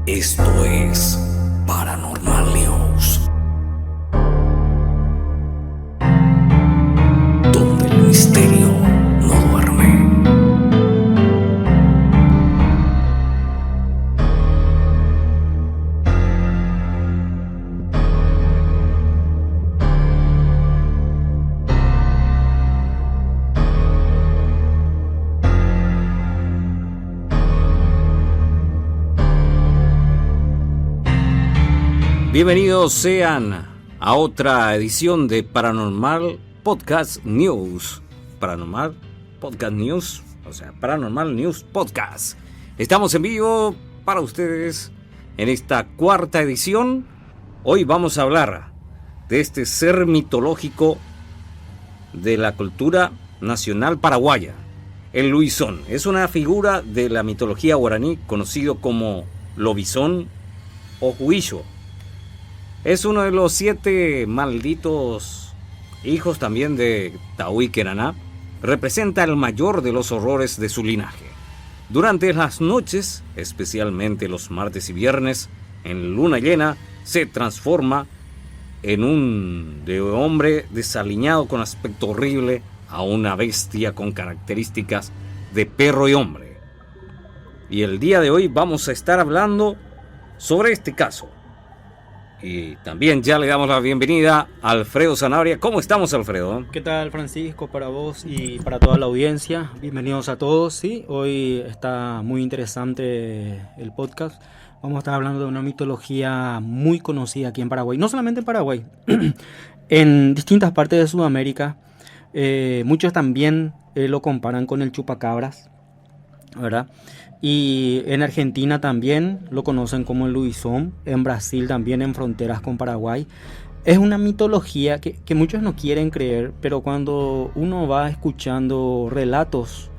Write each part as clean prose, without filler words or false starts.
Esto es Paranormal News, donde el misterio no duerme. Bienvenidos sean a otra edición de Paranormal Podcast News. Paranormal Podcast News, o sea, Paranormal News Podcast. Estamos en vivo para ustedes en esta cuarta edición. Hoy vamos a hablar de este ser mitológico de la cultura nacional paraguaya, el Luisón. Es una figura de la mitología guaraní conocido como Lobizón o Huillo. Es uno de los 7 malditos hijos también de Tahui Queraná. Representa el mayor de los horrores de su linaje. Durante las noches, especialmente los martes y viernes, en luna llena, se transforma en un hombre desaliñado con aspecto horrible a una bestia con características de perro y hombre. Y el día de hoy vamos a estar hablando sobre este caso. Y también ya le damos la bienvenida a Alfredo Sanabria. ¿Cómo estamos, Alfredo? ¿Qué tal, Francisco? Para vos y para toda la audiencia, bienvenidos a todos. Sí, hoy está muy interesante el podcast. Vamos a estar hablando de una mitología muy conocida aquí en Paraguay. No solamente en Paraguay, en distintas partes de Sudamérica. Muchos también lo comparan con el chupacabras, ¿verdad? Y en Argentina también lo conocen como el Luisón, en Brasil también, en fronteras con Paraguay. Es una mitología que muchos no quieren creer, pero cuando uno va escuchando relatos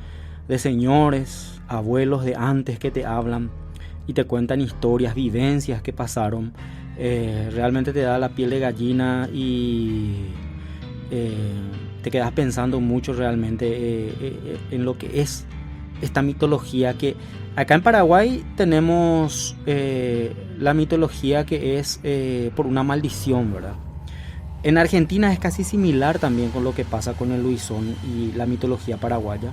de señores, abuelos de antes que te hablan y te cuentan historias, vivencias que pasaron, realmente te da la piel de gallina y te quedas pensando mucho realmente en lo que es esta mitología. Que acá en Paraguay tenemos la mitología que es por una maldición, ¿verdad? En Argentina es casi similar también con lo que pasa con el Luisón y la mitología paraguaya,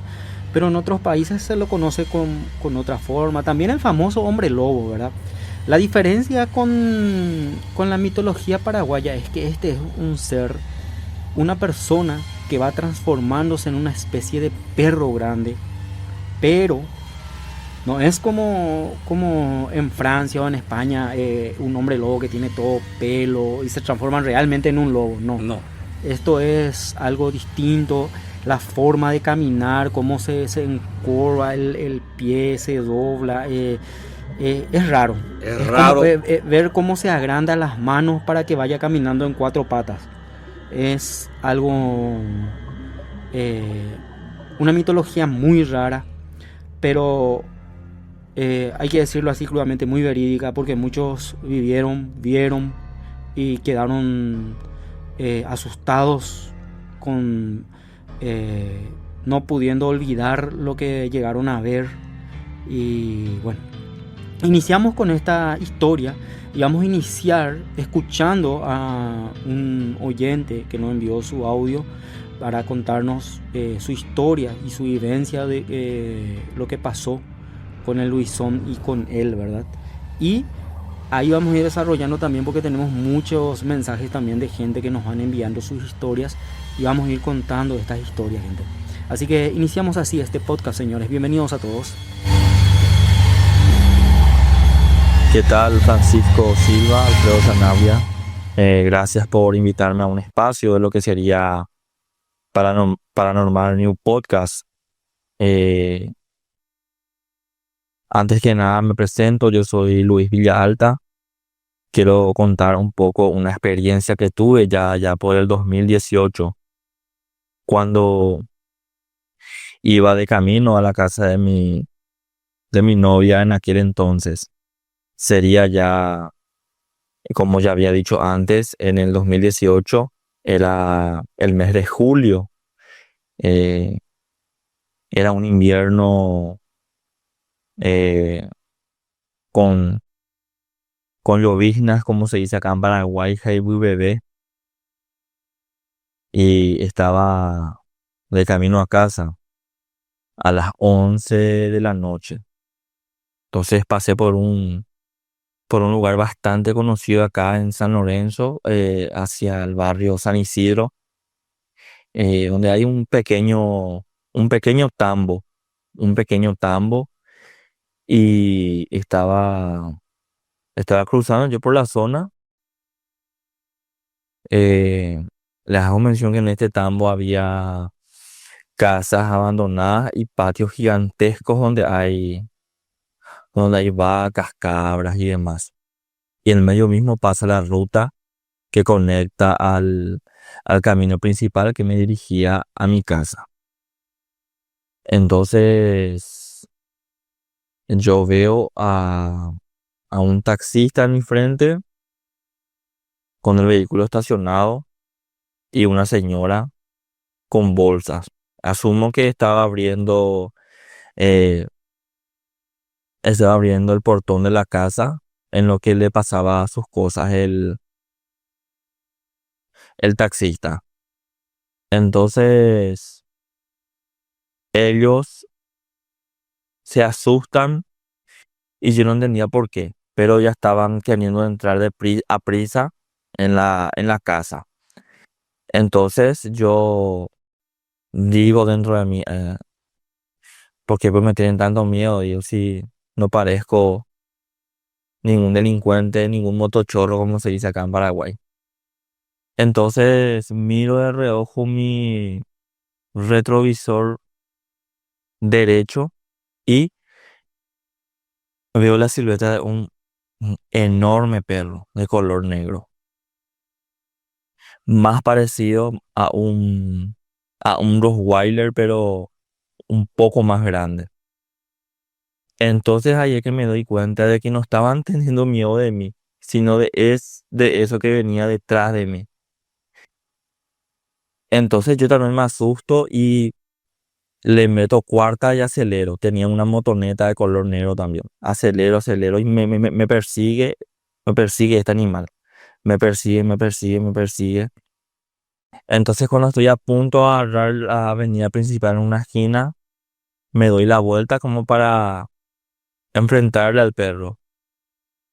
pero en otros países se lo conoce con otra forma. También el famoso hombre lobo, ¿verdad? La diferencia con la mitología paraguaya es que este es un ser, una persona que va transformándose en una especie de perro grande, pero no es como en Francia o en España, un hombre lobo que tiene todo pelo y se transforma realmente en un lobo. No. Esto es algo distinto. La forma de caminar, cómo se encorva el pie, se dobla. Es raro. Es raro. Como, ver cómo se agranda las manos para que vaya caminando en 4 patas. Es algo... una mitología muy rara, pero hay que decirlo así crudamente, muy verídica, porque muchos vieron y quedaron asustados con no pudiendo olvidar lo que llegaron a ver. Y bueno, iniciamos con esta historia y vamos a iniciar escuchando a un oyente que nos envió su audio para contarnos su historia y su vivencia de lo que pasó con el Luisón y con él, ¿verdad? Y ahí vamos a ir desarrollando también, porque tenemos muchos mensajes también de gente que nos van enviando sus historias y vamos a ir contando estas historias, gente. Así que iniciamos así este podcast, señores. Bienvenidos a todos. ¿Qué tal, Francisco Silva, Alfredo Sanabria? Gracias por invitarme a un espacio de lo que sería Paranormal New Podcast. Antes que nada me presento, yo soy Luis Villalta. Quiero contar un poco una experiencia que tuve ya por el 2018, cuando iba de camino a la casa de mi novia en aquel entonces. Sería ya, como ya había dicho antes, en el 2018, era el mes de julio. Era un invierno con con lloviznas, como se dice acá en Paraguay, muy bebé, y estaba de camino a casa a las 11 de la noche. Entonces pasé por un lugar bastante conocido acá en San Lorenzo, hacia el barrio San Isidro, donde hay un pequeño tambo, un pequeño tambo, y estaba cruzando yo por la zona. eh, Les hago mención que en este tambo había casas abandonadas y patios gigantescos donde hay vacas, cabras y demás. Y en el medio mismo pasa la ruta que conecta al camino principal que me dirigía a mi casa. Entonces, yo veo a un taxista en mi frente con el vehículo estacionado y una señora con bolsas. Asumo que eh, estaba abriendo el portón de la casa en lo que le pasaba sus cosas el taxista. Entonces, ellos se asustan y yo no entendía por qué, pero ya estaban queriendo entrar a prisa en la casa. Entonces, yo digo dentro de mí, ¿por qué pues me tienen tanto miedo? Yo si no parezco ningún delincuente, ningún motochorro, como se dice acá en Paraguay. Entonces, miro de reojo mi retrovisor derecho y veo la silueta de un enorme perro de color negro, más parecido a un Rottweiler, pero un poco más grande. Entonces ahí es que me doy cuenta de que no estaban teniendo miedo de mí, sino de eso que venía detrás de mí. Entonces yo también me asusto y le meto cuarta y acelero. Tenía una motoneta de color negro también. Acelero, acelero y me persigue este animal. Me persigue, me persigue, me persigue. Entonces cuando estoy a punto de agarrar la avenida principal en una esquina, me doy la vuelta como para enfrentarle al perro.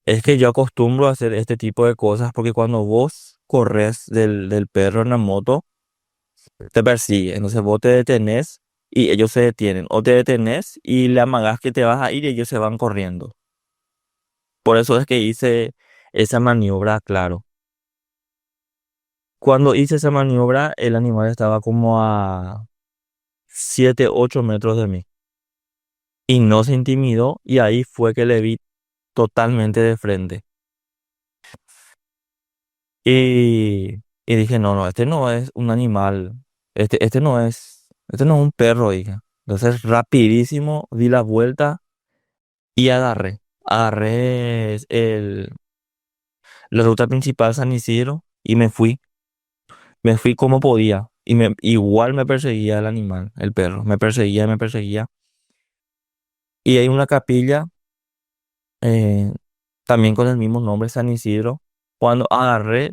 Es que yo acostumbro a hacer este tipo de cosas porque cuando vos corres del perro en la moto, te persigue. Entonces vos te detenés y ellos se detienen. O te detenés y le amagás que te vas a ir y ellos se van corriendo. Por eso es que hice esa maniobra, claro. Cuando hice esa maniobra, el animal estaba como a 7 8 metros de mí. Y no se intimidó y ahí fue que le vi totalmente de frente. Y dije, no, no, este no es un animal, este no es un perro, dije. Entonces rapidísimo di la vuelta y agarré la ruta principal San Isidro y me fui como podía. Igual me perseguía el animal, el perro, me perseguía, me perseguía. Y hay una capilla, eh, también con el mismo nombre, San Isidro. Cuando agarré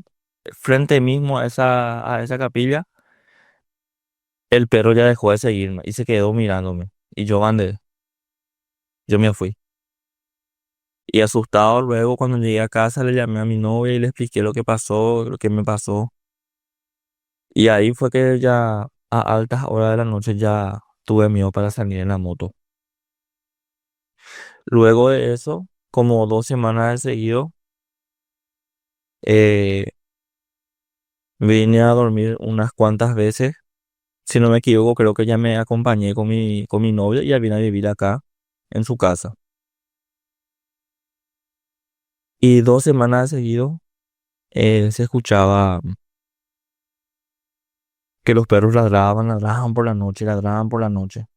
frente mismo a esa capilla, el perro ya dejó de seguirme y se quedó mirándome. Y yo andé, yo me fui. Y asustado luego cuando llegué a casa le llamé a mi novia y le expliqué lo que pasó, lo que me pasó. Y ahí fue que ya a altas horas de la noche ya tuve miedo para salir en la moto. Luego de eso, como 2 semanas de seguido, eh, vine a dormir unas cuantas veces. Si no me equivoco, creo que ya me acompañé con mi novia y ya vine a vivir acá en su casa. Y 2 semanas de seguido se escuchaba que los perros ladraban, ladraban por la noche, ladraban por la noche.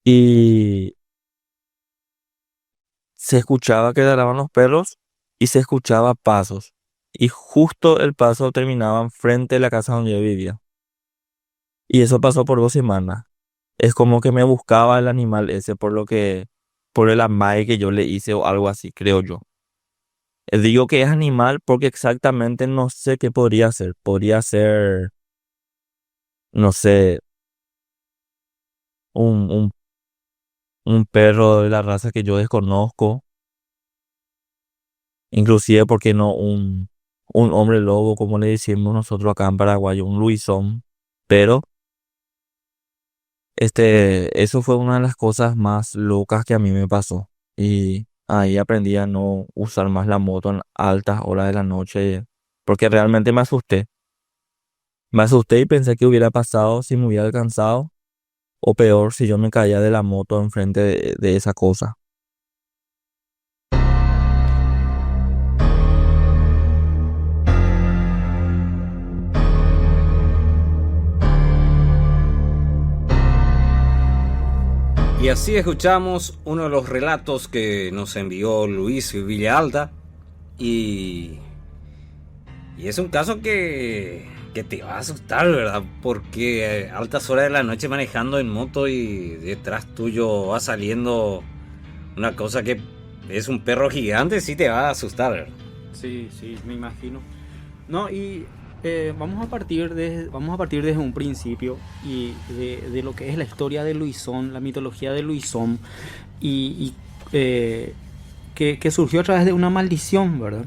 Y se escuchaba que ladraban los perros y se escuchaba pasos. Y justo el paso terminaba frente de la casa donde yo vivía. Y eso pasó por 2 semanas. Es como que me buscaba el animal ese, por lo que por el amague que yo le hice o algo así, creo yo. Digo que es animal porque exactamente no sé qué podría ser. Podría ser, no sé, un, un, un perro de la raza que yo desconozco. Inclusive, ¿por qué no un hombre lobo, como le decimos nosotros acá en Paraguay, un luisón? Pero eso fue una de las cosas más locas que a mí me pasó. Y ahí aprendí a no usar más la moto en altas horas de la noche, porque realmente me asusté. Me asusté y pensé que hubiera pasado si me hubiera alcanzado, o peor, si yo me caía de la moto enfrente de esa cosa. Y así escuchamos uno de los relatos que nos envió Luis Villalta. Y es un caso que te va a asustar, ¿verdad? Porque a altas horas de la noche manejando en moto y detrás tuyo va saliendo una cosa que es un perro gigante, sí te va a asustar, ¿verdad? Sí, sí, me imagino. No, y vamos a partir desde un principio y de lo que es la historia de Luisón, la mitología de Luisón, que surgió a través de una maldición, ¿verdad?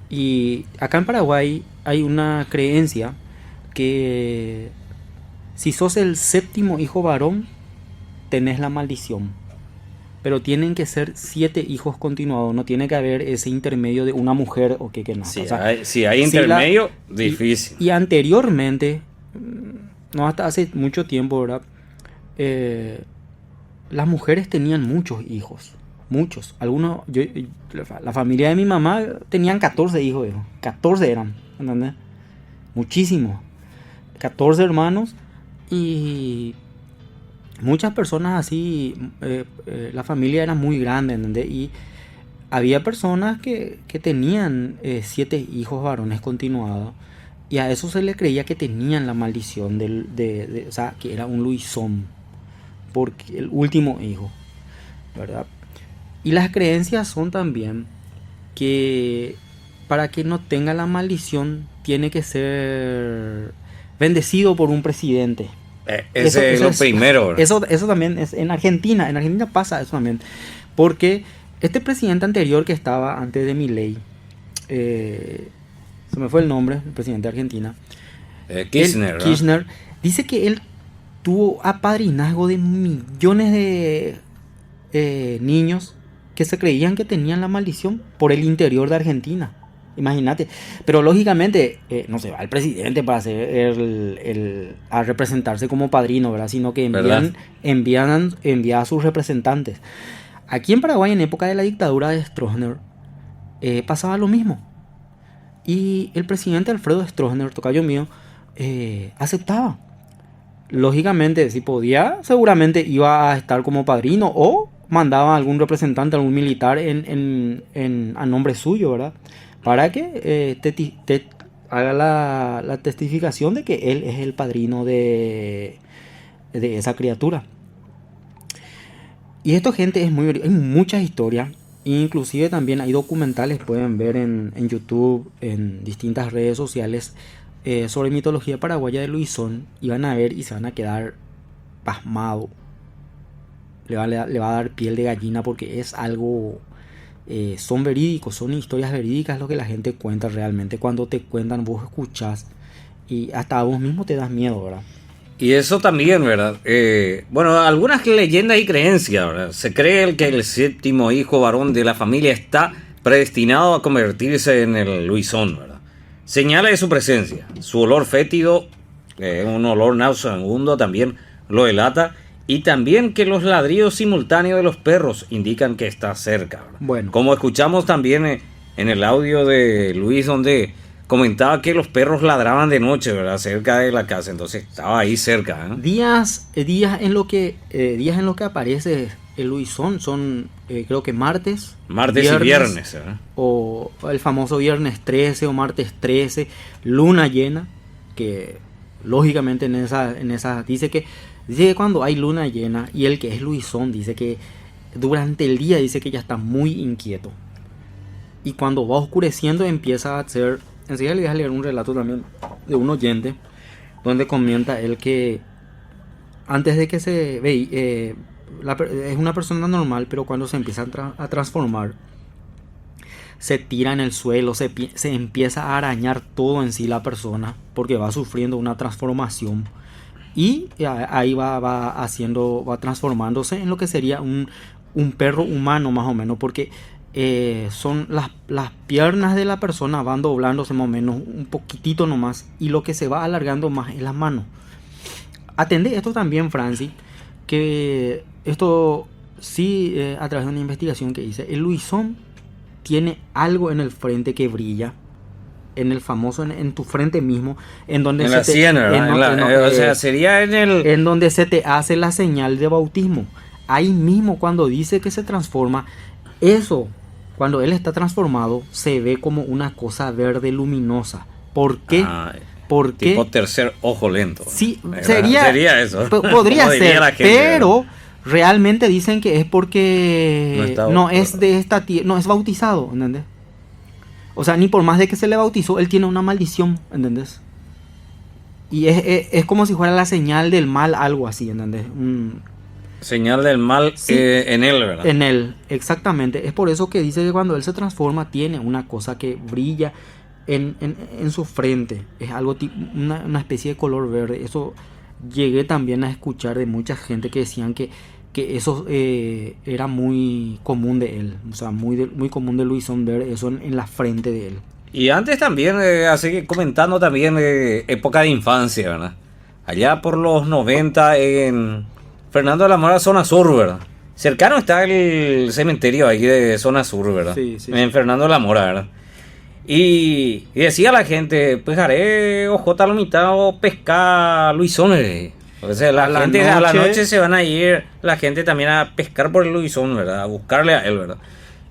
Y acá en Paraguay hay una creencia que si sos el séptimo hijo varón, tenés la maldición. Pero tienen que ser 7 hijos continuados, no tiene que haber ese intermedio de una mujer o que nada. Si, o sea, si hay intermedio, difícil. Y anteriormente, no hasta hace mucho tiempo, ¿verdad? Las mujeres tenían muchos hijos, muchos. Algunos, la familia de mi mamá tenían 14 hijos, 14 eran, ¿entendés? Muchísimos. 14 hermanos y muchas personas así, la familia era muy grande, ¿entendés? Y había personas que tenían 7 hijos varones continuados y a eso se le creía que tenían la maldición o sea, que era un Luisón, porque el último hijo, ¿verdad? Y las creencias son también que para que no tenga la maldición tiene que ser bendecido por un presidente. Ese es lo primero. Eso también es en Argentina. En Argentina pasa eso también. Porque este presidente anterior que estaba antes de Milei, se me fue el nombre, el presidente de Argentina, Kirchner, ¿no? Kirchner, dice que él tuvo apadrinazgo de millones de niños que se creían que tenían la maldición por el interior de Argentina. Imagínate, pero lógicamente no se va el presidente para hacer a representarse como padrino, ¿verdad? Sino que envían a sus representantes. Aquí en Paraguay, en época de la dictadura de Stroessner, pasaba lo mismo. Y el presidente Alfredo Stroessner, tocayo mío, aceptaba. Lógicamente, si podía, seguramente iba a estar como padrino o mandaba a algún representante, algún militar a nombre suyo, ¿verdad? Para que haga la testificación de que él es el padrino de esa criatura. Y esto, gente, hay muchas historias. Inclusive también hay documentales, pueden ver en YouTube, en distintas redes sociales, sobre mitología paraguaya de Luisón. Y van a ver y se van a quedar pasmados. Le va a dar piel de gallina porque es algo... son verídicos, son historias verídicas lo que la gente cuenta realmente. Cuando te cuentan, vos escuchás y hasta vos mismo te das miedo, ¿verdad? Y eso también, ¿verdad? Bueno, algunas leyendas y creencias, ¿verdad? Se cree que el séptimo hijo varón de la familia está predestinado a convertirse en el Luisón, ¿verdad? Señala de su presencia. Su olor fétido, un olor nauseabundo también lo delata. Y también que los ladridos simultáneos de los perros indican que está cerca, ¿verdad? Bueno. Como escuchamos también en el audio de Luis, donde comentaba que los perros ladraban de noche, ¿verdad? Cerca de la casa, entonces estaba ahí cerca, ¿eh? Días en lo que aparece el Luisón son creo que martes y viernes, ¿eh? O el famoso viernes 13 o martes 13, luna llena, que lógicamente en esa dice que cuando hay luna llena, y el que es Luisón dice que durante el día dice que ya está muy inquieto. Y cuando va oscureciendo empieza a hacer... Enseguida le voy a leer un relato también de un oyente, donde comenta él que antes de que se ve, es una persona normal, pero cuando se empieza a transformar, se tira en el suelo, se empieza a arañar todo en sí la persona, porque va sufriendo una transformación. Y ahí va transformándose en lo que sería un perro humano más o menos, porque son las piernas de la persona van doblándose más o menos un poquitito nomás, y lo que se va alargando más es las manos. Atendé esto también, Francis, que esto sí, a través de una investigación que hice, el luisón tiene algo en el frente que brilla, en el famoso, en tu frente mismo, en donde en la sien, o sea, sería en donde se te hace la señal de bautismo. Ahí mismo, cuando dice que se transforma, eso, cuando él está transformado, se ve como una cosa verde luminosa. ¿Por qué? Porque tipo tercer ojo lento. Sí, sería eso. Podría ser, pero realmente dicen que es porque no es de esta tierra, no es bautizado, ¿entendés? O sea, ni por más de que se le bautizó, él tiene una maldición, ¿entendés? Y es como si fuera la señal del mal, algo así, ¿entendés? Señal del mal, sí, en él, ¿verdad? En él, exactamente. Es por eso que dice que cuando él se transforma, tiene una cosa que brilla en su frente. Es algo una especie de color verde. Eso llegué también a escuchar de mucha gente que decían que eso era muy común de él. O sea, muy común de Luisón ver eso en la frente de él. Y antes también, así que comentando también época de infancia, ¿verdad? Allá por los 90 en Fernando de la Mora, zona sur, ¿verdad? Cercano está el cementerio ahí de zona sur, ¿verdad? Sí. En Fernando de la Mora, ¿verdad? Y decía la gente, pues haré ojota lo mitad o pescar luisones. O sea, la gente a la noche se van a ir, la gente también a pescar por el luisón, ¿verdad? A buscarle a él, ¿verdad?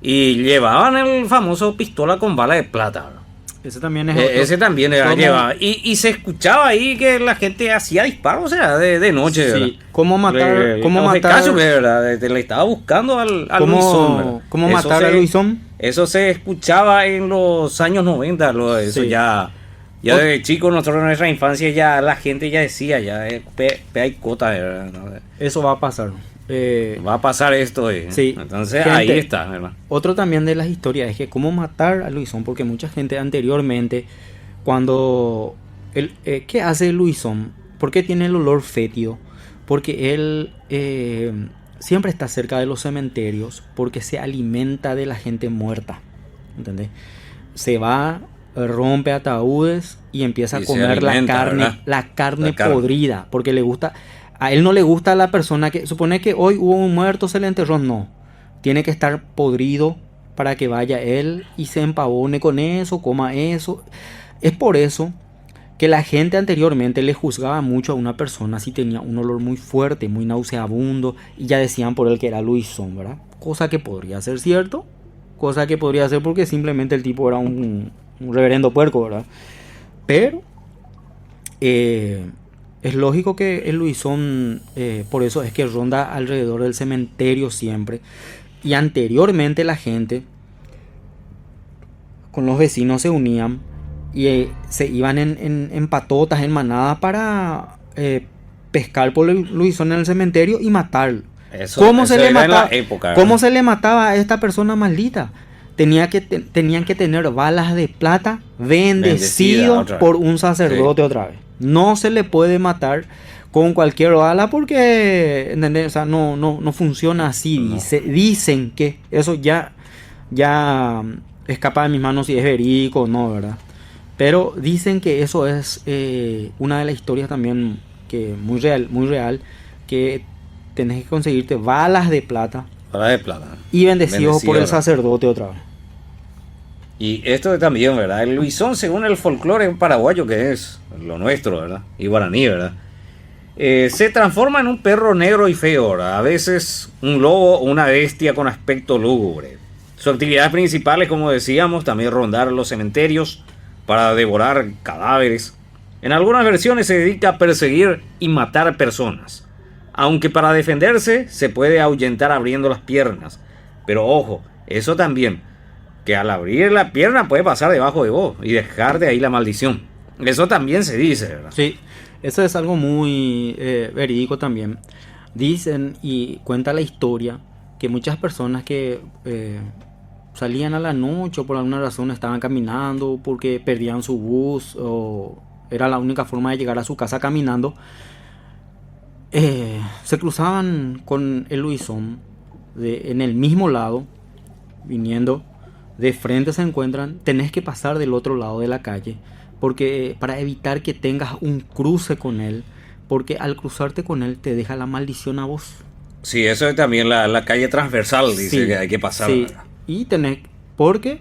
Y llevaban el famoso pistola con bala de plata, ¿verdad? Ese también es ese también era llevaba. Y se escuchaba ahí que la gente hacía disparos, o sea, de noche, ¿verdad? Sí. ¿Cómo matar? Caso, ¿verdad? Le estaba buscando al Luisón, ¿verdad? ¿Cómo matar a Luisón? Eso se escuchaba en los años 90, eso sí. Ya desde chico, nosotros en nuestra infancia, ya la gente ya decía, ya hay cota, ¿verdad? Eso va a pasar. Va a pasar esto, sí. Entonces gente, ahí está, ¿verdad? Otro también de las historias es que cómo matar a Luisón, porque mucha gente anteriormente, cuando ¿qué hace Luisón? ¿Por qué tiene el olor fétido? Porque él siempre está cerca de los cementerios, porque se alimenta de la gente muerta, ¿entendés? Se va, rompe ataúdes y empieza a comer la carne podrida, porque le gusta. A él no le gusta la persona que... Supone que hoy hubo un muerto, se le enterró. No. Tiene que estar podrido para que vaya él y se empavone con eso, coma eso. Es por eso que la gente anteriormente le juzgaba mucho a una persona si tenía un olor muy fuerte, muy nauseabundo, y ya decían por él que era Luisón, ¿verdad? Cosa que podría ser cierto, cosa que podría ser porque simplemente el tipo era un reverendo puerco, ¿verdad? Pero... es lógico que el Luisón, por eso es que ronda alrededor del cementerio siempre. Y anteriormente la gente con los vecinos se unían y se iban en patotas, en manadas para pescar por el Luisón en el cementerio y matarlo. ¿Cómo se le mataba a esta persona maldita? Tenían que tener balas de plata bendecido por un sacerdote, sí. Otra vez. No se le puede matar con cualquier bala porque, ¿entendés? O sea, no funciona así. No. Dicen que eso ya escapa de mis manos si es verídico o no, ¿verdad? Pero dicen que eso es una de las historias también que muy real, que tenés que conseguirte balas de plata. Y bendecido por el sacerdote otra vez. Y esto también, ¿verdad? El Luisón, según el folclore paraguayo, que es lo nuestro, ¿verdad? Y guaraní, ¿verdad? Se transforma en un perro negro y feo, ¿verdad? A veces un lobo o una bestia con aspecto lúgubre. Su actividad principal es, como decíamos, también rondar los cementerios para devorar cadáveres. En algunas versiones se dedica a perseguir y matar personas. Aunque para defenderse se puede ahuyentar abriendo las piernas. Pero ojo, eso también, que al abrir la pierna puede pasar debajo de vos y dejar de ahí la maldición. Eso también se dice, ¿verdad? Sí, eso es algo muy verídico también. Dicen y cuenta la historia que muchas personas que salían a la noche o por alguna razón estaban caminando porque perdían su bus o era la única forma de llegar a su casa caminando, se cruzaban con el Luisón en el mismo lado, viniendo de frente se encuentran, tenés que pasar del otro lado de la calle porque para evitar que tengas un cruce con él, porque al cruzarte con él te deja la maldición a vos. Sí, eso es también la calle transversal, dice Sí, que hay que pasar. sí. ¿Verdad? Y tenés, porque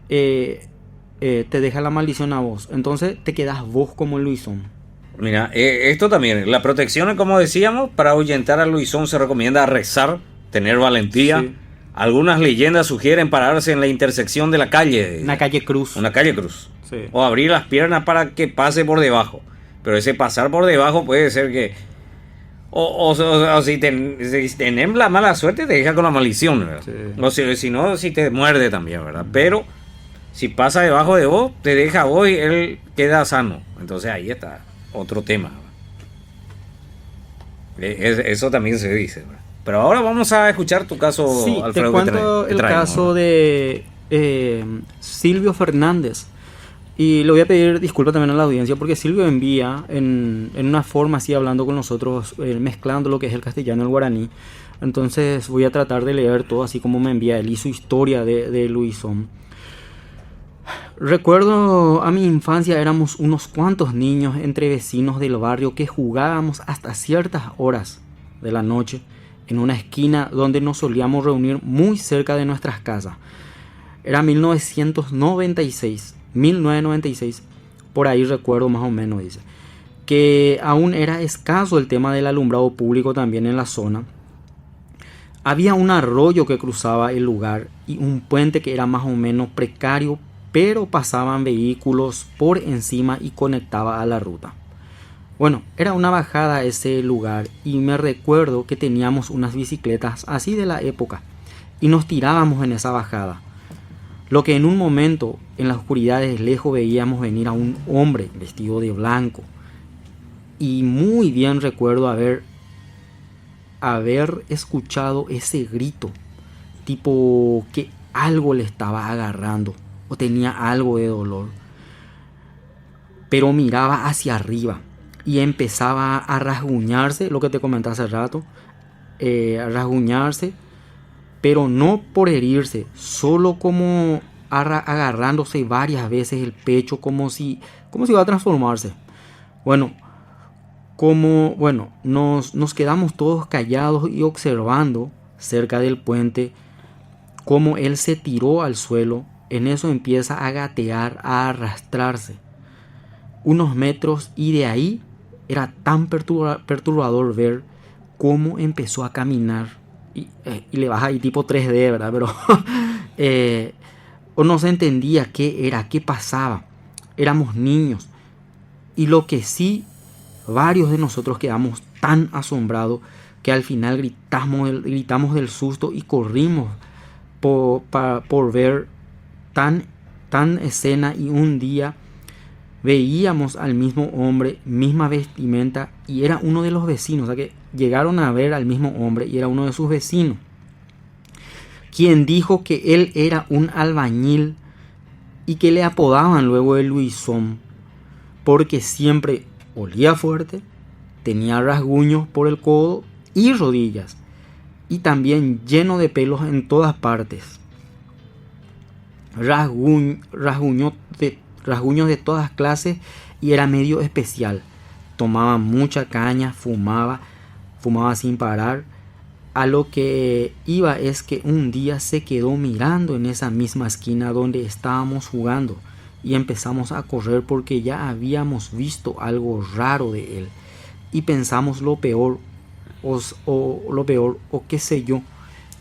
te deja la maldición a vos, entonces te quedás vos como el Luisón. Mira, esto también, la protección, como decíamos, para ahuyentar al Luisón se recomienda rezar, tener valentía. Sí. Algunas leyendas sugieren pararse en la intersección de la calle. Una calle cruz. Una calle cruz. Sí. O abrir las piernas para que pase por debajo. Pero ese pasar por debajo puede ser que... O si tenés la mala suerte te deja con la maldición, ¿verdad? Sí. O si no, si te muerde también, ¿verdad? Pero si pasa debajo de vos, te deja vos y él queda sano. Entonces ahí está otro tema. Eso también se dice, ¿verdad? Pero ahora vamos a escuchar tu caso, Sí, Alfredo. te cuento el caso de Silvio Fernández. Y le voy a pedir disculpas también a la audiencia porque Silvio envía en una forma así hablando con nosotros, mezclando lo que es el castellano y el guaraní. Entonces voy a tratar de leer todo así como me envía él y su historia de Luisón. Recuerdo a mi infancia éramos unos cuantos niños entre vecinos del barrio que jugábamos hasta ciertas horas de la noche en una esquina donde nos solíamos reunir muy cerca de nuestras casas. Era 1996, por ahí recuerdo más o menos, dice, que aún era escaso el tema del alumbrado público también en la zona. Había un arroyo que cruzaba el lugar y un puente que era más o menos precario, pero pasaban vehículos por encima y conectaba a la ruta. Bueno, era una bajada a ese lugar y me recuerdo que teníamos unas bicicletas así de la época y nos tirábamos en esa bajada. Lo que en un momento en la oscuridad de lejos veíamos venir a un hombre vestido de blanco. Y muy bien recuerdo haber escuchado ese grito, tipo que algo le estaba agarrando o tenía algo de dolor. Pero miraba hacia arriba y empezaba a rasguñarse, lo que te comenté hace rato, a rasguñarse, pero no por herirse, solo como agarrándose varias veces el pecho como si iba a transformarse. Nos quedamos todos callados y observando cerca del puente cómo él se tiró al suelo. En eso empieza a gatear, a arrastrarse unos metros y de ahí era tan perturbador ver cómo empezó a caminar y le baja ahí tipo 3D, ¿verdad? Pero o no se entendía qué era, qué pasaba. Éramos niños y lo que sí, varios de nosotros quedamos tan asombrados que al final gritamos del susto y corrimos por ver tan escena. Y un día veíamos al mismo hombre, misma vestimenta, y era uno de los vecinos. O sea que llegaron a ver al mismo hombre y era uno de sus vecinos, quien dijo que él era un albañil y que le apodaban luego el Luisón porque siempre olía fuerte, tenía rasguños por el codo y rodillas y también lleno de pelos en todas partes. Rasguños de todas clases y era medio especial. Tomaba mucha caña, fumaba sin parar. A lo que iba es que un día se quedó mirando en esa misma esquina donde estábamos jugando y empezamos a correr porque ya habíamos visto algo raro de él y pensamos lo peor o qué sé yo.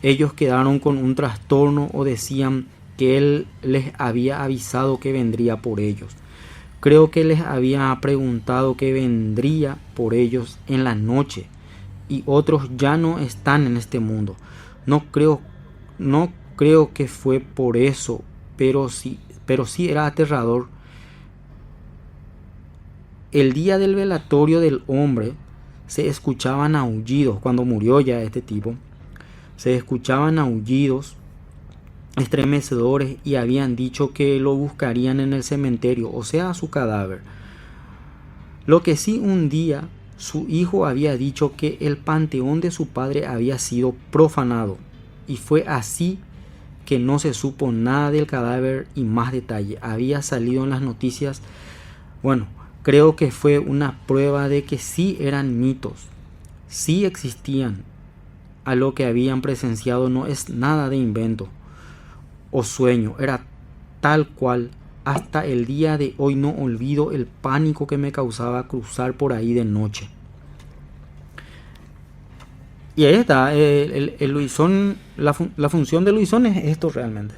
Ellos quedaron con un trastorno o decían que él les había avisado que vendría por ellos. Creo que les había preguntado que vendría por ellos en la noche y otros ya no están en este mundo. No creo que fue por eso, pero sí era aterrador. El día del velatorio del hombre se escuchaban aullidos, cuando murió ya este tipo, se escuchaban aullidos estremecedores y habían dicho que lo buscarían en el cementerio, o sea, su cadáver. Lo que sí, un día su hijo había dicho que el panteón de su padre había sido profanado, y fue así que no se supo nada del cadáver y más detalle. Había salido en las noticias. Bueno, creo que fue una prueba de que sí eran mitos, sí existían. A lo que habían presenciado no es nada de invento o sueño, era tal cual. Hasta el día de hoy no olvido el pánico que me causaba cruzar por ahí de noche. Y ahí está, el Luisón, la función de Luisón es esto realmente.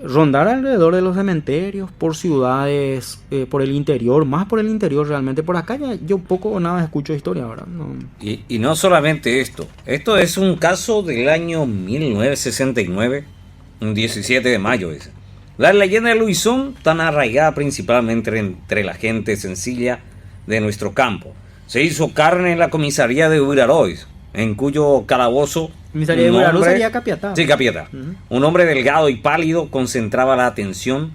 Rondar alrededor de los cementerios, por ciudades, por el interior, más por el interior realmente. Por acá ya yo poco o nada escucho historia ahora. No. Y no solamente esto es un caso del año 1969, un 17 de mayo. La leyenda de Luisón, tan arraigada principalmente entre la gente sencilla de nuestro campo, se hizo carne en la comisaría de Ubirarois, en cuyo calabozo Comisaría de Ubirarois sería Capiatá. Sí, Capiatá. Un hombre delgado y pálido concentraba la atención,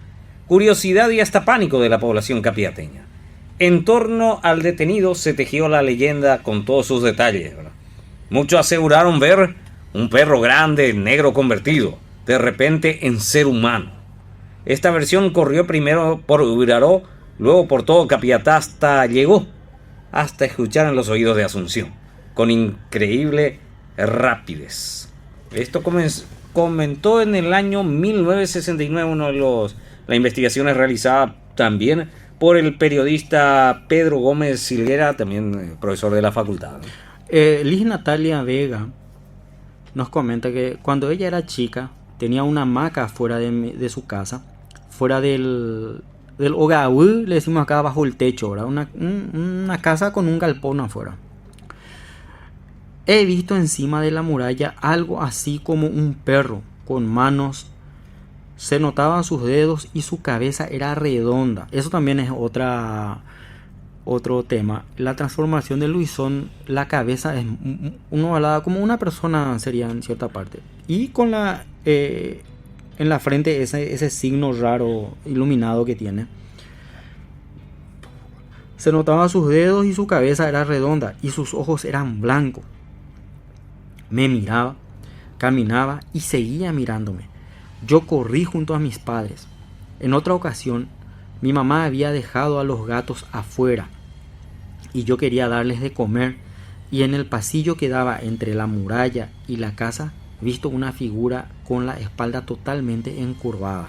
curiosidad y hasta pánico de la población capiateña. En torno al detenido se tejió la leyenda con todos sus detalles, ¿verdad? Muchos aseguraron ver un perro grande, negro convertido, de repente en ser humano. Esta versión corrió primero por Ubiraró, luego por todo Capiatá, llegó hasta escuchar en los oídos de Asunción, con increíble rapidez. Esto comentó en el año 1969 las investigaciones realizadas también por el periodista Pedro Gómez Silguera, también profesor de la facultad. Liz Natalia Vega nos comenta que cuando ella era chica tenía una hamaca fuera de su casa, fuera del hogaú, le decimos acá, bajo el techo, ¿verdad? Una casa con un galpón afuera. He visto encima de la muralla algo así como un perro con manos. Se notaban sus dedos y su cabeza era redonda. Eso también es otro tema. La transformación de Luisón, la cabeza es uno hablaba como una persona sería en cierta parte. Y con en la frente ese signo raro iluminado que tiene. Se notaban sus dedos y su cabeza era redonda y sus ojos eran blancos. Me miraba, caminaba y seguía mirándome. Yo corrí junto a mis padres. En otra ocasión, mi mamá había dejado a los gatos afuera y yo quería darles de comer, y en el pasillo que daba entre la muralla y la casa, visto una figura con la espalda totalmente encurvada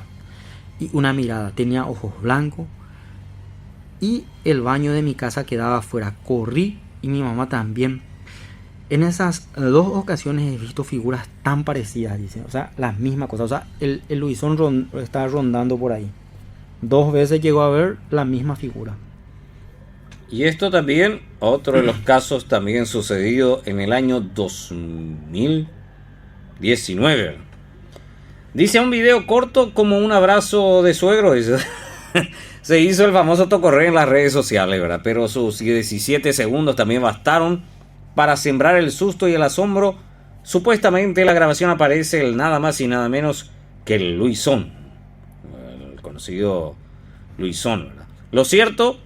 y una mirada. Tenía ojos blancos y el baño de mi casa quedaba afuera. Corrí y mi mamá también. En esas dos ocasiones he visto figuras tan parecidas, dice, o sea, las mismas cosas. O sea, el Luisón está rondando por ahí. 2 veces llegó a ver la misma figura. Y esto también, otro de los casos también sucedido en el año 2019. Dice un video corto como un abrazo de suegro, dice. Se hizo el famoso tocorreo en las redes sociales, ¿verdad? Pero sus 17 segundos también bastaron para sembrar el susto y el asombro. Supuestamente en la grabación aparece el nada más y nada menos que el Luisón, el conocido Luisón, ¿verdad? Lo cierto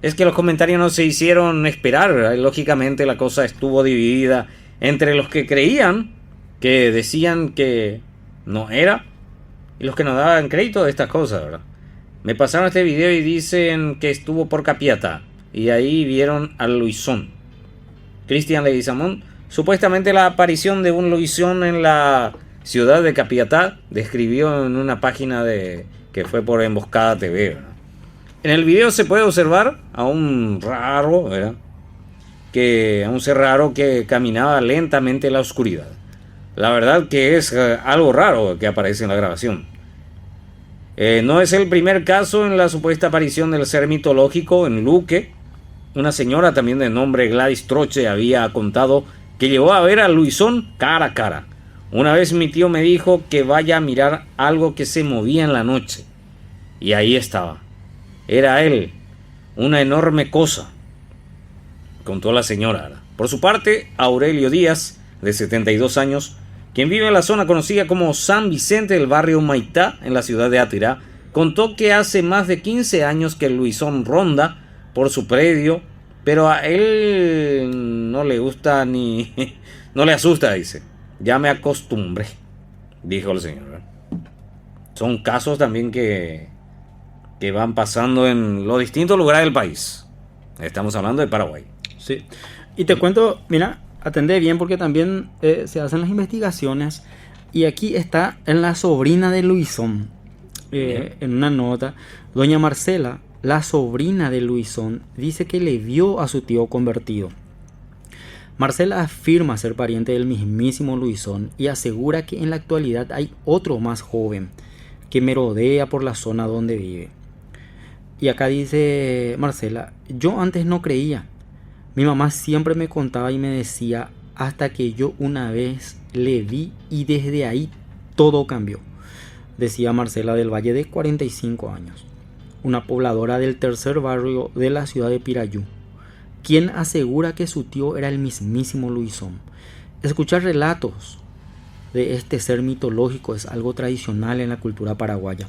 es que los comentarios no se hicieron esperar, ¿verdad? Lógicamente la cosa estuvo dividida entre los que creían, que decían que no era, y los que no daban crédito de estas cosas, ¿verdad? Me pasaron este video y dicen que estuvo por Capiatá y ahí vieron al Luisón. Cristian Leguizamón, supuestamente la aparición de un Luisón en la ciudad de Capiatá, describió en una página que fue por Emboscada TV, ¿verdad? En el video se puede observar a un raro, ¿verdad? A un ser raro que caminaba lentamente en la oscuridad. La verdad que es algo raro que aparece en la grabación. No es el primer caso en la supuesta aparición del ser mitológico en Luque una señora también de nombre Gladys Troche había contado que llegó a ver a Luisón cara a cara. Una vez mi tío me dijo que vaya a mirar algo que se movía en la noche. Y ahí estaba. Era él, una enorme cosa, contó la señora. Por su parte, Aurelio Díaz, de 72 años, quien vive en la zona conocida como San Vicente del barrio Maitá, en la ciudad de Atirá, contó que hace más de 15 años que Luisón ronda por su predio, pero a él no le gusta ni... no le asusta, dice. Ya me acostumbré, dijo el señor. Son casos también que van pasando en los distintos lugares del país. Estamos hablando de Paraguay. Sí. Y te cuento, mira, atendé bien porque también se hacen las investigaciones. Y aquí está en la sobrina de Luisón, en una nota, doña Marcela, la sobrina de Luisón, dice que le vio a su tío convertido. Marcela afirma ser pariente del mismísimo Luisón y asegura que en la actualidad hay otro más joven que merodea por la zona donde vive. Y acá dice Marcela, yo antes no creía. Mi mamá siempre me contaba y me decía hasta que yo una vez le vi y desde ahí todo cambió. Decía Marcela del Valle, de 45 años, una pobladora del tercer barrio de la ciudad de Pirayú, quien asegura que su tío era el mismísimo Luisón. Escuchar relatos de este ser mitológico es algo tradicional en la cultura paraguaya.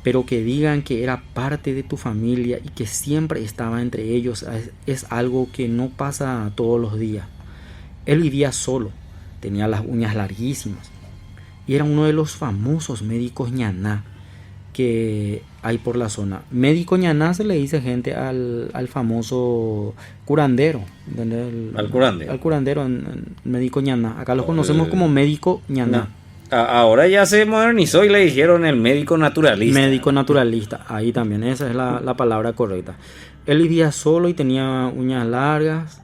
Pero que digan que era parte de tu familia y que siempre estaba entre ellos es algo que no pasa todos los días. Él vivía solo, tenía las uñas larguísimas y era uno de los famosos médicos ñaná que hay por la zona. Médico ñaná se le dice gente al famoso curandero. Al curandero, en médico ñaná. Acá lo conocemos como médico ñaná. Ahora ya se modernizó y le dijeron el médico naturalista. Médico naturalista, ahí también, esa es la palabra correcta. Él vivía solo y tenía uñas largas.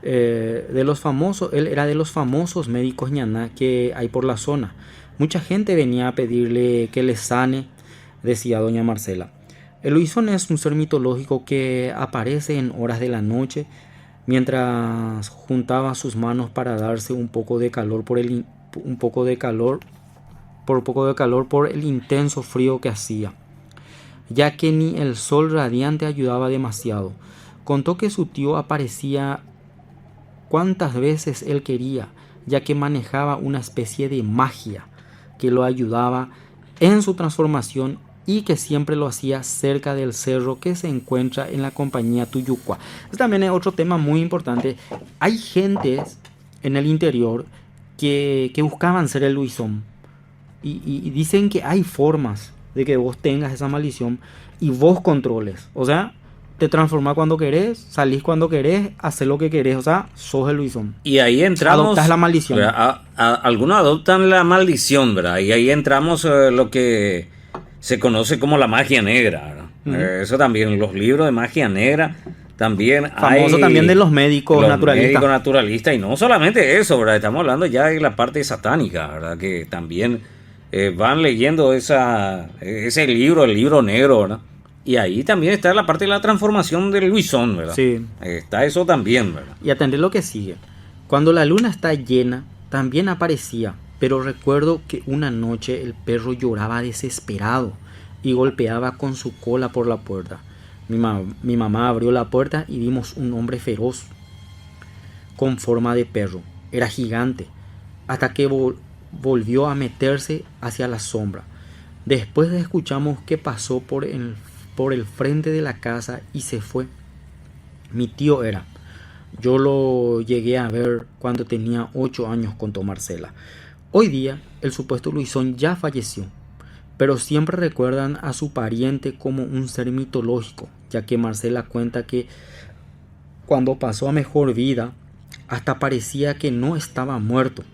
Él era de los famosos médicos ñaná que hay por la zona. Mucha gente venía a pedirle que le sane, decía doña Marcela. El Luisón es un ser mitológico que aparece en horas de la noche mientras juntaba sus manos para darse un poco de calor por el intenso frío que hacía, ya que ni el sol radiante ayudaba demasiado. Contó que su tío aparecía cuantas veces él quería, ya que manejaba una especie de magia que lo ayudaba en su transformación y que siempre lo hacía cerca del cerro que se encuentra en la compañía Tuyucua. Este también es otro tema muy importante. Hay gentes en el interior que buscaban ser el Luisón y dicen que hay formas de que vos tengas esa maldición y vos controles. O sea, te transformás cuando querés, salís cuando querés, haces lo que querés. O sea, sos el Luisón. Y ahí entramos... Adoptás la maldición. Algunos adoptan la maldición, ¿verdad? Y ahí entramos lo que se conoce como la magia negra, ¿verdad? Eso también, los libros de magia negra... También famoso también de los médicos naturalistas. Médicos naturalistas, y no solamente eso, ¿verdad? Estamos hablando ya de la parte satánica, ¿verdad? Que también van leyendo ese libro, el libro negro, ¿verdad? Y ahí también está la parte de la transformación del Luisón, ¿verdad? Sí. Está eso también, ¿verdad? Y atender lo que sigue. Cuando la luna está llena, también aparecía, pero recuerdo que una noche el perro lloraba desesperado y golpeaba con su cola por la puerta. Mi mamá abrió la puerta y vimos un hombre feroz con forma de perro. Era gigante, hasta que volvió a meterse hacia la sombra. Después escuchamos que pasó por el frente de la casa y se fue. Mi tío era. Yo lo llegué a ver cuando tenía 8 años, contó Marcela. Hoy día el supuesto Luisón ya falleció, pero siempre recuerdan a su pariente como un ser mitológico, ya que Marcela cuenta que cuando pasó a mejor vida, hasta parecía que no estaba muerto.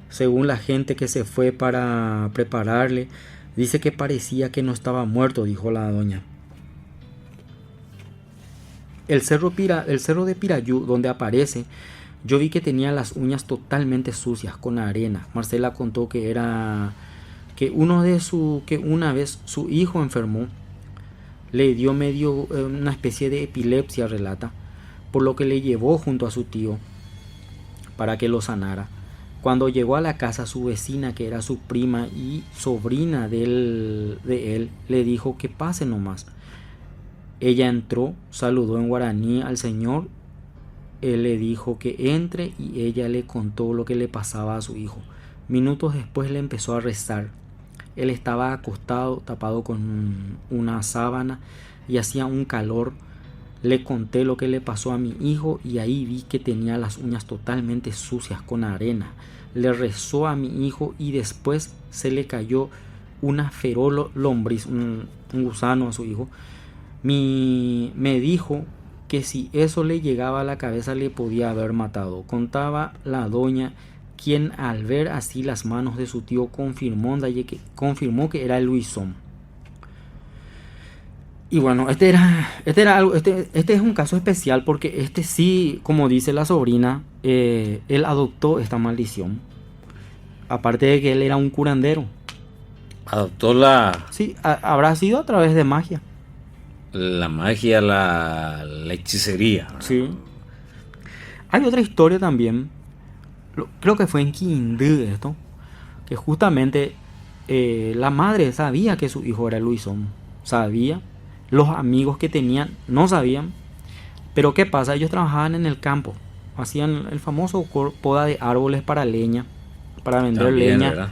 Según la gente que se fue para prepararle, dice que parecía que no estaba muerto, dijo la doña. El cerro de Pirayú, donde aparece, yo vi que tenía las uñas totalmente sucias con arena. Marcela contó que una vez su hijo enfermó, le dio medio una especie de epilepsia, relata, por lo que le llevó junto a su tío para que lo sanara. Cuando llegó a la casa, su vecina, que era su prima y sobrina de él, le dijo que pase nomás. Ella entró, saludó en guaraní al señor. Él le dijo que entre y ella le contó lo que le pasaba a su hijo. Minutos después le empezó a rezar. Él estaba acostado, tapado con una sábana y hacía un calor. Le conté lo que le pasó a mi hijo y ahí vi que tenía las uñas totalmente sucias con arena. Le rezó a mi hijo y después se le cayó una feroz lombriz, un gusano a su hijo. Me dijo que si eso le llegaba a la cabeza le podía haber matado. Contaba la doña, quien al ver así las manos de su tío confirmó que era el Luisón. Y bueno, este es un caso especial porque este sí, como dice la sobrina, él adoptó esta maldición. Aparte de que él era un curandero. Adoptó la... Sí, habrá sido a través de magia. La magia, la hechicería. Sí. Hay otra historia también, creo que fue en Quindú esto, que justamente la madre sabía que su hijo era Luisón. Sabía. Los amigos que tenían no sabían. Pero ¿qué pasa? Ellos trabajaban en el campo. Hacían el famoso poda de árboles para leña. Para vender También, leña. ¿verdad?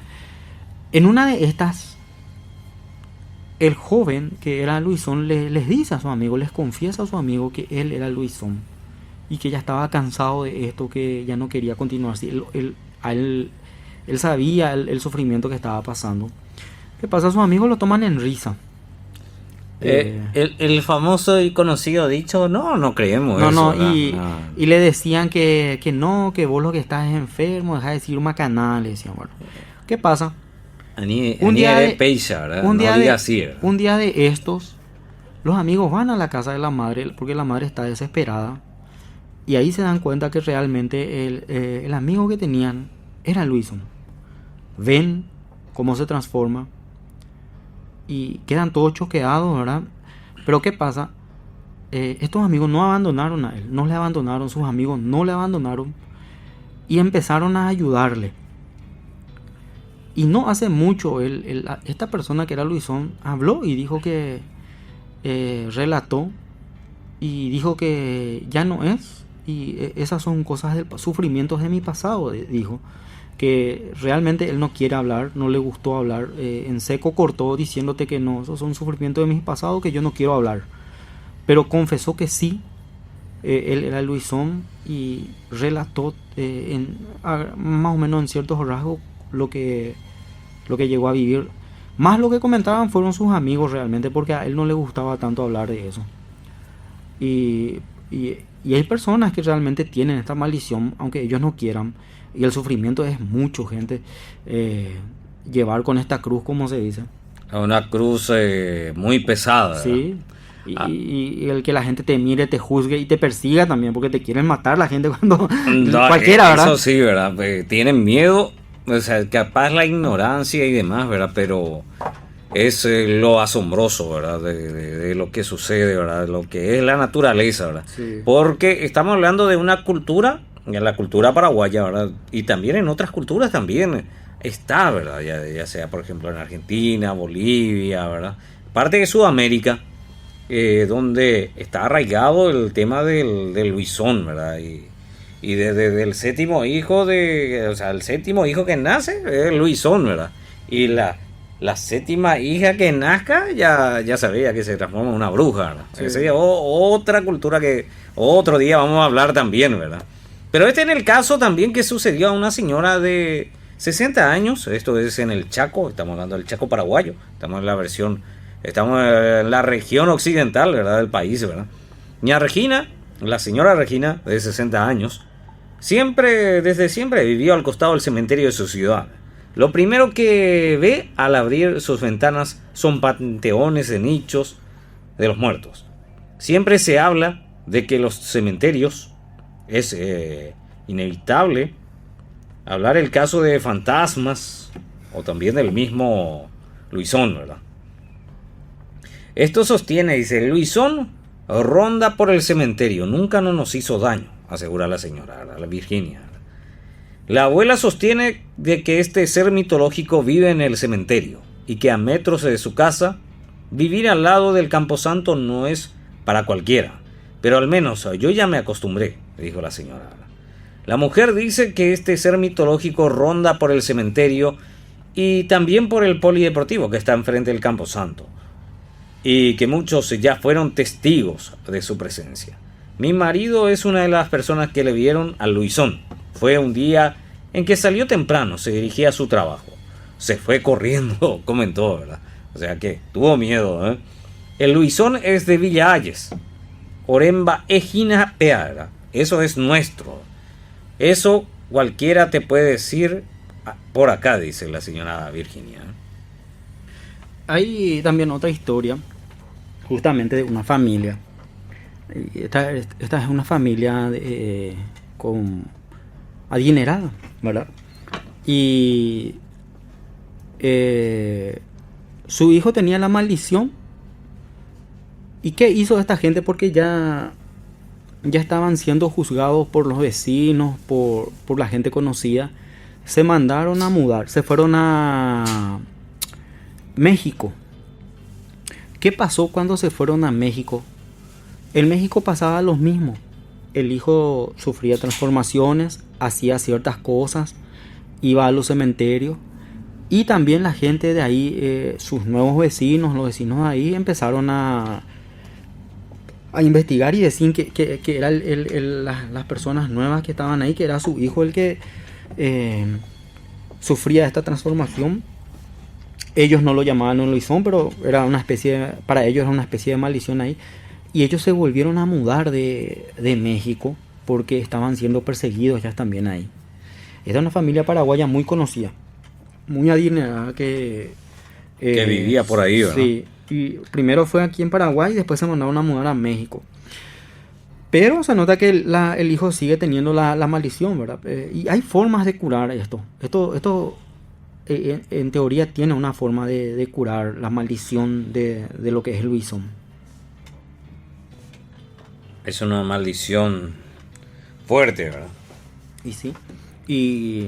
En una de estas, el joven que era Luisón les dice a su amigo, les confiesa a su amigo que él era Luisón. Y que ya estaba cansado de esto, que ya no quería continuar así. Él sabía el sufrimiento que estaba pasando. ¿Qué pasa? Sus amigos lo toman en risa. El famoso y conocido dicho, no creemos eso. Y le decían que no, que vos lo que estás es enfermo, deja de decir macanal, le decían. Bueno, ¿qué pasa? Un día de estos, los amigos van a la casa de la madre, porque la madre está desesperada, y ahí se dan cuenta que realmente el amigo que tenían era Luisón. Ven cómo se transforma, y quedan todos choqueados, ¿verdad? Pero ¿qué pasa? Estos amigos no abandonaron a él, no le abandonaron, sus amigos no le abandonaron, y empezaron a ayudarle. Y no hace mucho, esta persona que era Luisón habló y dijo que relató y dijo que ya no es, y esas son cosas sufrimientos de mi pasado, dijo. Que realmente él no quiere hablar, no le gustó hablar, en seco cortó diciéndote que no, esos son sufrimientos de mi pasado, que yo no quiero hablar. Pero confesó que sí, él era Luisón y relató más o menos en ciertos rasgos lo que llegó a vivir. Más lo que comentaban fueron sus amigos realmente, porque a él no le gustaba tanto hablar de eso. Y hay personas que realmente tienen esta maldición, aunque ellos no quieran. Y el sufrimiento es mucho, gente. Llevar con esta cruz, como se dice. Una cruz muy pesada. Sí. Y el que la gente te mire, te juzgue y te persiga también, porque te quieren matar la gente cuando... cualquiera, ¿verdad? Eso sí, ¿verdad? Tienen miedo, o sea, capaz la ignorancia y demás, ¿verdad? Pero es lo asombroso, ¿verdad? De lo que sucede, ¿verdad? De lo que es la naturaleza, ¿verdad? Sí. Porque estamos hablando de una cultura, en la cultura paraguaya, ¿verdad? Y también en otras culturas también está, ¿verdad? Ya sea, por ejemplo, en Argentina, Bolivia, ¿verdad? Parte de Sudamérica, donde está arraigado el tema del Luisón, ¿verdad? Y del séptimo hijo, o sea, el séptimo hijo que nace es Luisón, ¿verdad? Y la séptima hija que nazca ya sabía que se transforma en una bruja, ¿verdad? Sí. Esa es otra cultura que otro día vamos a hablar también, ¿verdad? Pero en el caso también que sucedió a una señora de 60 años, esto es en el Chaco, estamos hablando del Chaco paraguayo, estamos en la región occidental, ¿verdad? Del país, ¿verdad? La señora Regina, de 60 años, desde siempre vivió al costado del cementerio de su ciudad. Lo primero que ve al abrir sus ventanas son panteones de nichos de los muertos. Siempre se habla de que los cementerios es inevitable hablar el caso de fantasmas o también del mismo Luisón, ¿verdad? Esto sostiene, dice, Luisón ronda por el cementerio, nunca nos hizo daño, asegura la señora, la Virginia. La abuela sostiene de que este ser mitológico vive en el cementerio y que a metros de su casa, vivir al lado del camposanto no es para cualquiera, pero al menos yo ya me acostumbré, dijo la señora. La mujer dice que este ser mitológico ronda por el cementerio y también por el polideportivo que está enfrente del camposanto, y que muchos ya fueron testigos de su presencia. Mi marido es una de las personas que le vieron al Luisón. Fue un día en que salió temprano, se dirigía a su trabajo. Se fue corriendo, comentó, ¿verdad? O sea que tuvo miedo, ¿eh? El Luisón es de Villa Ayes, Oremba Ejina Peara. Eso es nuestro. Eso cualquiera te puede decir por acá, dice la señora Virginia. Hay también otra historia, justamente de una familia. Esta es una familia con adinerada, ¿verdad? Y su hijo tenía la maldición. ¿Y qué hizo esta gente? Porque ya estaban siendo juzgados por los vecinos, por la gente conocida. Se mandaron a mudar, se fueron a México. ¿Qué pasó cuando se fueron a México? En México pasaba lo mismo. El hijo sufría transformaciones, hacía ciertas cosas, iba a los cementerios. Y también la gente de ahí, sus nuevos vecinos, los vecinos de ahí, empezaron a investigar y decir que era las personas nuevas que estaban ahí, que era su hijo el que sufría esta transformación. Ellos no lo llamaban un Luisón, pero era una especie, para ellos era una especie de maldición ahí. Y ellos se volvieron a mudar de México porque estaban siendo perseguidos ya también ahí. Era una familia paraguaya muy conocida, muy adinerada que vivía por ahí, ¿verdad? Sí, y primero fue aquí en Paraguay y después se mandaron a mudar a México. Pero se nota que el hijo sigue teniendo la maldición, ¿verdad? Y hay formas de curar esto. Esto en teoría tiene una forma de curar la maldición de lo que es el Luisón. Es una maldición fuerte, ¿verdad? Y sí. Y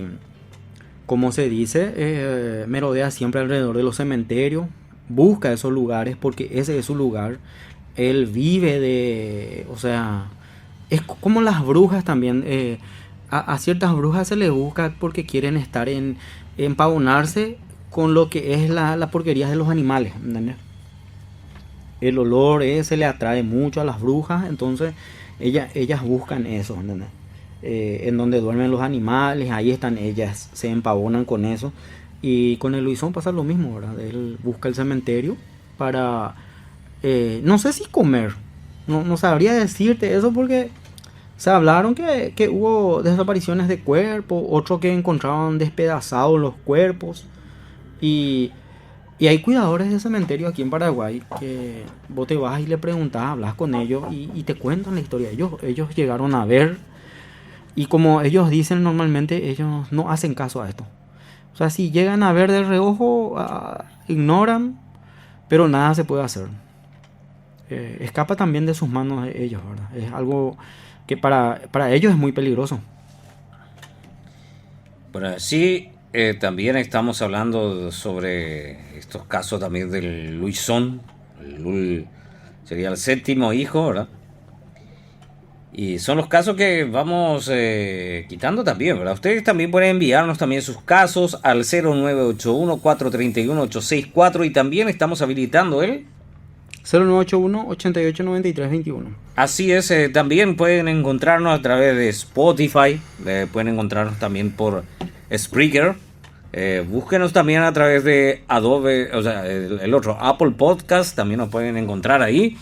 como se dice, merodea siempre alrededor de los cementerios. Busca esos lugares porque ese es su lugar. Él vive de... O sea, es como las brujas también. A ciertas brujas se les busca porque quieren estar empavonarse con lo que es la porquería de los animales, ¿entendés? El olor ese le atrae mucho a las brujas, entonces ellas buscan eso, ¿entendés? En donde duermen los animales, ahí están ellas, se empavonan con eso. Y con el Luisón pasa lo mismo, ¿verdad? Él busca el cementerio para, no sé si comer, no sabría decirte eso porque se hablaron que hubo desapariciones de cuerpos, otros que encontraban despedazados los cuerpos. Y hay cuidadores de cementerio aquí en Paraguay que vos te vas y le preguntás, hablas con ellos y te cuentan la historia. Ellos llegaron a ver y como ellos dicen normalmente, ellos no hacen caso a esto. O sea, si llegan a ver de reojo, ignoran, pero nada se puede hacer. Escapa también de sus manos de ellos, ¿verdad? Es algo que para ellos es muy peligroso. Bueno, sí, también estamos hablando sobre estos casos también del Luisón. Sería el séptimo hijo, ¿verdad? Y son los casos que vamos quitando también, ¿verdad? Ustedes también pueden enviarnos también sus casos al 0981-431-864 y también estamos habilitando el 0981-889321. Así es, también pueden encontrarnos a través de Spotify, pueden encontrarnos también por Spreaker, búsquenos también a través de Adobe, o sea, el otro Apple Podcast, también nos pueden encontrar ahí.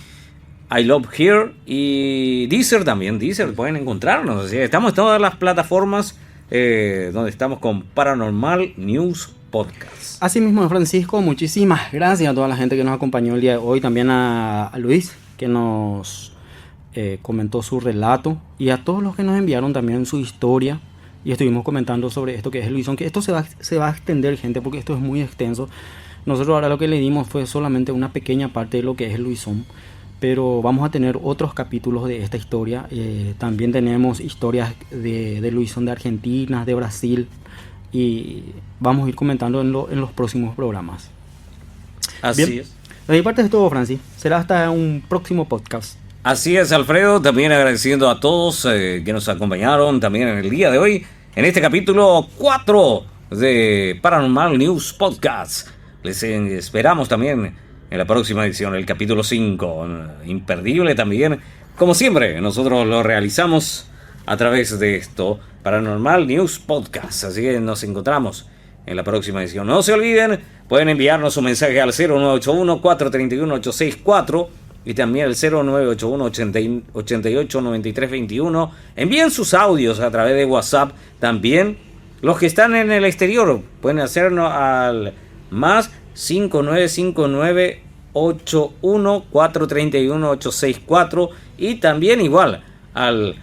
I Love Here y Deezer también, Deezer pueden encontrarnos, así, estamos en todas las plataformas donde estamos con Paranormal News Podcast. Así mismo, Francisco, muchísimas gracias a toda la gente que nos acompañó el día de hoy, también a Luis que nos comentó su relato y a todos los que nos enviaron también su historia y estuvimos comentando sobre esto que es el Luisón, que esto se va a extender, gente, porque esto es muy extenso. Nosotros ahora lo que le dimos fue solamente una pequeña parte de lo que es el Luisón, pero vamos a tener otros capítulos de esta historia. También tenemos historias de Luisón de Argentina, de Brasil, y vamos a ir comentando en los próximos programas. Así Bien, es. de mi parte es todo, Francis. Será hasta un próximo podcast. Así es, Alfredo. También agradeciendo a todos que nos acompañaron también en el día de hoy, en este capítulo 4 de Paranormal News Podcast. Les esperamos también en la próxima edición, el capítulo 5. Imperdible también. Como siempre, nosotros lo realizamos a través de esto, Paranormal News Podcast. Así que nos encontramos en la próxima edición. No se olviden, pueden enviarnos un mensaje al 0981-431-864 y también el 0981-889321. Envíen sus audios a través de WhatsApp. También los que están en el exterior pueden hacernos al más 5959-81-431-864 y también igual al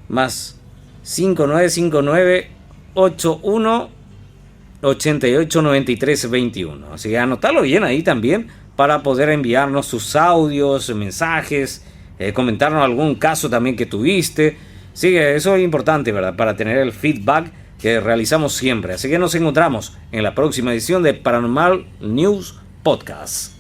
más 5959-81-889321. Así que anotarlo bien ahí también para poder enviarnos sus audios, mensajes, comentarnos algún caso también que tuviste. Sí, eso es importante, ¿verdad? Para tener el feedback que realizamos siempre. Así que nos encontramos en la próxima edición de Paranormal News Podcast.